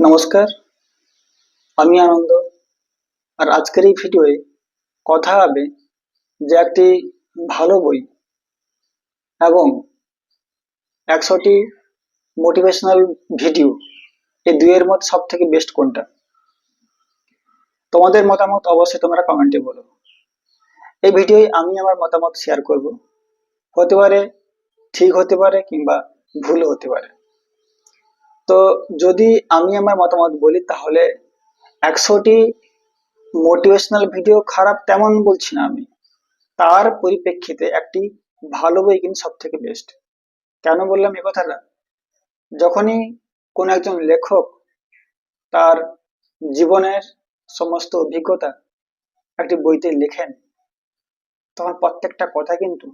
নমস্কার, আমি আনন্দ। আর আজকের এই ভিডিওয়ে কথা হবে যে একটি ভালো বই এবং 100টি মোটিভেশনাল ভিডিও, এই দুইয়ের মধ্যে সব থেকে বেস্ট কোনটা। তোমাদের মতামত অবশ্যই তোমরা কমেন্টে বলো। এই ভিডিওয় আমি আমার মতামত শেয়ার করব। হতে পারে ঠিক হতে পারে কিংবা ভুল হতে পারে। তো যদি আমি আমার মতামত বলি তাহলে 100টি মোটিভেশনাল ভিডিও খারাপ তেমন বলছি না আমি। তার পরিপ্রেক্ষিতে একটি ভালো বই কিন্তু সব থেকে বেস্ট। কেন বললাম এ কথাটা? যখনই কোন একজন লেখক তার জীবনের সমস্ত অভিজ্ঞতা একটি বইতে লেখেন, তখন প্রত্যেকটা কথা কিন্তু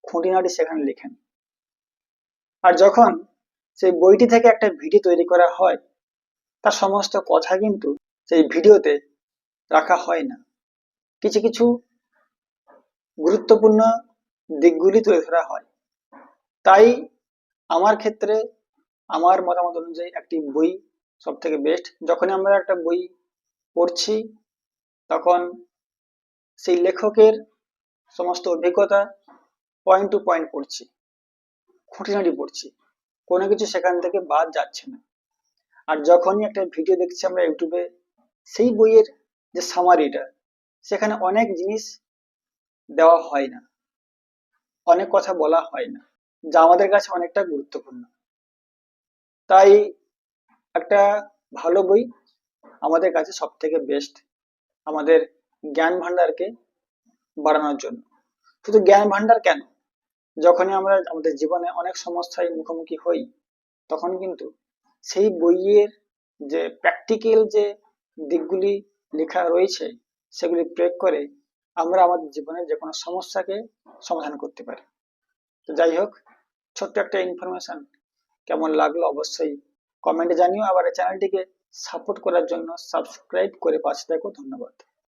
খুঁটিনাটি সেখানে লেখেন। আর যখন সেই বইটি থেকে একটা ভিডিও তৈরি করা হয়, তার সমস্ত কথা কিন্তু সেই ভিডিওতে রাখা হয় না। কিছু কিছু গুরুত্বপূর্ণ দিকগুলি তুলে ধরা হয়। তাই আমার ক্ষেত্রে আমার মতামত অনুযায়ী একটি বই সব থেকে বেস্ট। যখনই আমরা একটা বই পড়ছি তখন সেই লেখকের সমস্ত অভিজ্ঞতা পয়েন্ট টু পয়েন্ট পড়ছি, খুঁটিনাটি পড়ছি, কোনো কিছু সেখান থেকে বাদ যাচ্ছে না। আর যখনই একটা ভিডিও দেখছি আমরা ইউটিউবে, সেই বইয়ের যে সামারিটা, সেখানে অনেক জিনিস দেওয়া হয় না, অনেক কথা বলা হয় না, যা আমাদের কাছে অনেকটা গুরুত্বপূর্ণ। তাই একটা ভালো বই আমাদের কাছে সব থেকে বেস্ট, আমাদের জ্ঞান ভান্ডারকে বাড়ানোর জন্য। শুধু জ্ঞান ভান্ডার কেন, যখনই আমরা আমাদের জীবনে অনেক সমস্যায় মুখোমুখি হই, তখন কিন্তু সেই বইয়ের যে প্র্যাকটিক্যাল যে দিকগুলি লেখা রয়েছে, সেগুলি প্রয়োগ করে আমরা আমাদের জীবনের যে কোনো সমস্যাকে সমাধান করতে পারি। তো যাই হোক, ছোট্ট একটা ইনফরমেশন কেমন লাগলো অবশ্যই কমেন্টে জানিও। আবার এই চ্যানেলটিকে সাপোর্ট করার জন্য সাবস্ক্রাইব করে পাশে থাকো। ধন্যবাদ।